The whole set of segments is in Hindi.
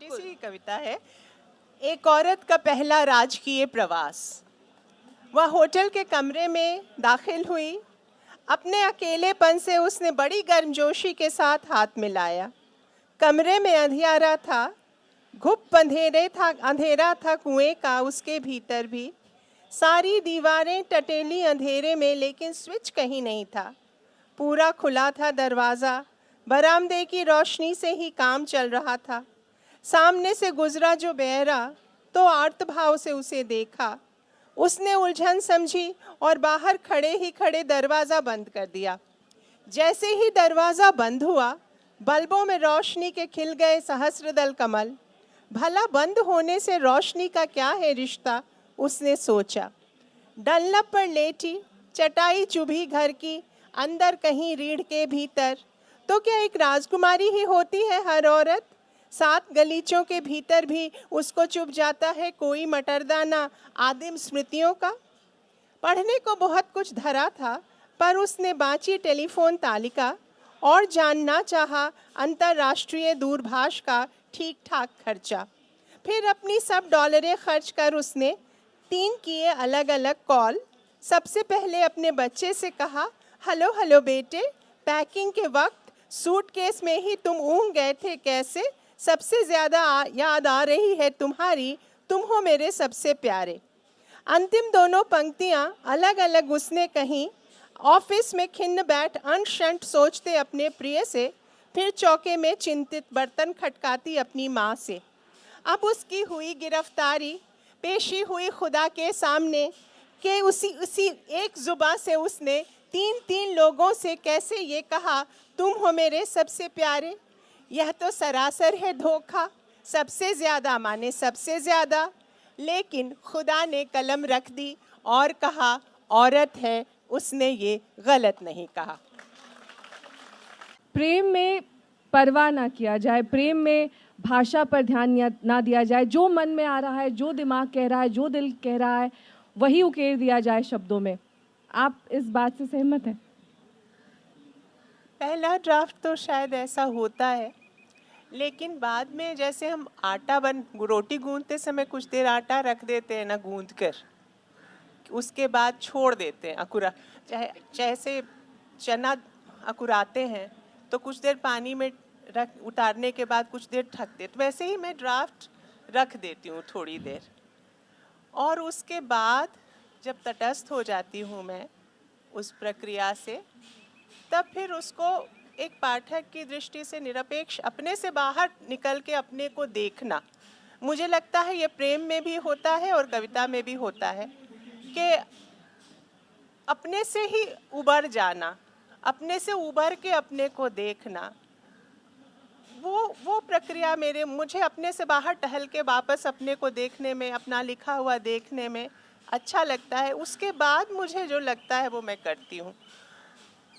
छोटी सी कविता है। एक औरत का पहला राजकीय प्रवास। वह होटल के कमरे में दाखिल हुई। अपने अकेलेपन से उसने बड़ी गर्मजोशी के साथ हाथ मिलाया। कमरे में अंधियारा था, घुप अंधेरा था कुएं का उसके भीतर भी। सारी दीवारें टटेली अंधेरे में, लेकिन स्विच कहीं नहीं था। पूरा खुला था दरवाज़ा, बरामदे की रोशनी से ही काम चल रहा था। सामने से गुजरा जो बहरा तो आर्तभाव से उसे देखा। उसने उलझन समझी और बाहर खड़े ही खड़े दरवाज़ा बंद कर दिया। जैसे ही दरवाज़ा बंद हुआ, बल्बों में रोशनी के खिल गए सहस्रदल कमल। भला बंद होने से रोशनी का क्या है रिश्ता, उसने सोचा। डंलप पर लेटी, चटाई चुभी घर की, अंदर कहीं रीढ़ के भीतर। तो क्या एक राजकुमारी ही होती है हर औरत? 7 गलीचों के भीतर भी उसको चुभ जाता है कोई मटरदाना आदिम स्मृतियों का। पढ़ने को बहुत कुछ धरा था, पर उसने बाँची टेलीफोन तालिका और जानना चाहा अंतर्राष्ट्रीय दूरभाष का ठीक ठाक खर्चा। फिर अपनी सब डॉलरें खर्च कर उसने 3 किए अलग अलग कॉल। सबसे पहले अपने बच्चे से कहा, हेलो हेलो बेटे, पैकिंग के वक्त सूटकेस में ही तुम ऊँघ गए थे कैसे? सबसे ज़्यादा याद आ रही है तुम्हारी, तुम हो मेरे सबसे प्यारे। अंतिम दोनों पंक्तियाँ अलग अलग उसने कहीं। ऑफिस में खिन्न बैठ अनशंट सोचते अपने प्रिय से, फिर चौके में चिंतित बर्तन खटकाती अपनी माँ से। अब उसकी हुई गिरफ्तारी, पेशी हुई खुदा के सामने कि उसी एक जुबान से उसने 3 लोगों से कैसे ये कहा, तुम हो मेरे सबसे प्यारे। यह तो सरासर है धोखा, सबसे ज़्यादा माने सबसे ज़्यादा। लेकिन खुदा ने कलम रख दी और कहा, औरत है, उसने ये गलत नहीं कहा। प्रेम में परवाह ना किया जाए, प्रेम में भाषा पर ध्यान ना दिया जाए। जो मन में आ रहा है, जो दिमाग कह रहा है, जो दिल कह रहा है, वही उकेर दिया जाए शब्दों में। आप इस बात से सहमत हैं? पहला ड्राफ्ट तो शायद ऐसा होता है, लेकिन बाद में जैसे हम रोटी गूंदते समय कुछ देर आटा रख देते हैं ना गूंद कर, उसके बाद छोड़ देते हैं अकुरा, जैसे चना अकुराते हैं तो कुछ देर पानी में उतारने के बाद कुछ देर ढक देते, वैसे ही मैं ड्राफ्ट रख देती हूँ थोड़ी देर। और उसके बाद जब तटस्थ हो जाती हूँ मैं उस प्रक्रिया से, तब फिर उसको एक पाठक की दृष्टि से निरपेक्ष अपने से बाहर निकल के अपने को देखना, मुझे लगता है ये प्रेम में भी होता है और कविता में भी होता है कि अपने से ही उबर जाना, अपने से उबर के अपने को देखना। वो प्रक्रिया मुझे अपने से बाहर टहल के वापस अपने को देखने में, अपना लिखा हुआ देखने में अच्छा लगता है। उसके बाद मुझे जो लगता है वो मैं करती हूँ।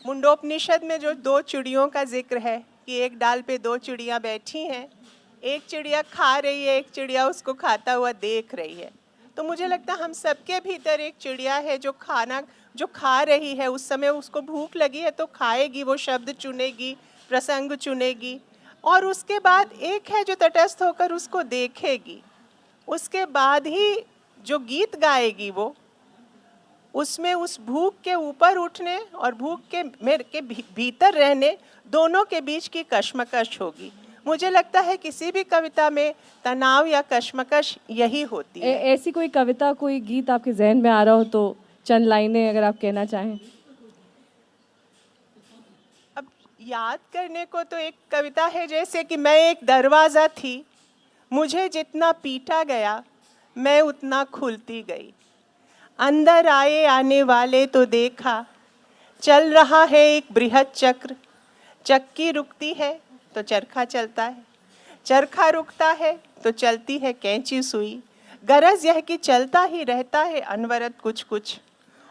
मुंडोपनिषद में जो 2 चिड़ियों का जिक्र है कि एक डाल पे 2 चिड़ियाँ बैठी हैं, एक चिड़िया खा रही है, एक चिड़िया उसको खाता हुआ देख रही है। तो मुझे लगता है हम सबके भीतर एक चिड़िया है जो खा रही है। उस समय उसको भूख लगी है तो खाएगी, वो शब्द चुनेगी, प्रसंग चुनेगी, और उसके बाद एक है जो तटस्थ होकर उसको देखेगी। उसके बाद ही जो गीत गाएगी वो, उसमें उस भूख के ऊपर उठने और भूख के भीतर रहने दोनों के बीच की कश्मकश होगी। मुझे लगता है किसी भी कविता में तनाव या कश्मकश यही होती है। ऐसी कोई कविता, कोई गीत आपके जहन में आ रहा हो तो चंद लाइनें अगर आप कहना चाहें। अब याद करने को तो एक कविता है जैसे कि मैं एक दरवाज़ा थी, मुझे जितना पीटा गया मैं उतना खुलती गई। अंदर आए आने वाले तो देखा, चल रहा है एक बृहद चक्र। चक्की रुकती है तो चरखा चलता है, चरखा रुकता है तो चलती है कैंची सुई। गरज यह कि चलता ही रहता है अनवरत कुछ कुछ,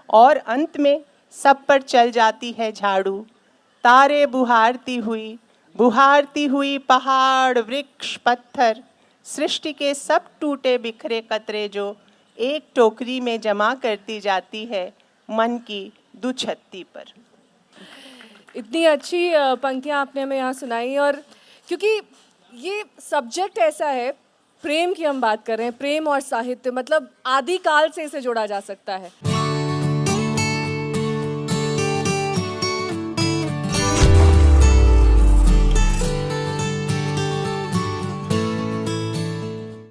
और अंत में सब पर चल जाती है झाड़ू। तारे बुहारती हुई पहाड़, वृक्ष, पत्थर, सृष्टि के सब टूटे बिखरे कतरे जो एक टोकरी में जमा करती जाती है मन की दुछत्ती पर। इतनी अच्छी पंक्तियाँ आपने हमें यहाँ सुनाई, और क्योंकि ये सब्जेक्ट ऐसा है, प्रेम की हम बात कर रहे हैं, प्रेम और साहित्य, मतलब आदिकाल से इसे जोड़ा जा सकता है।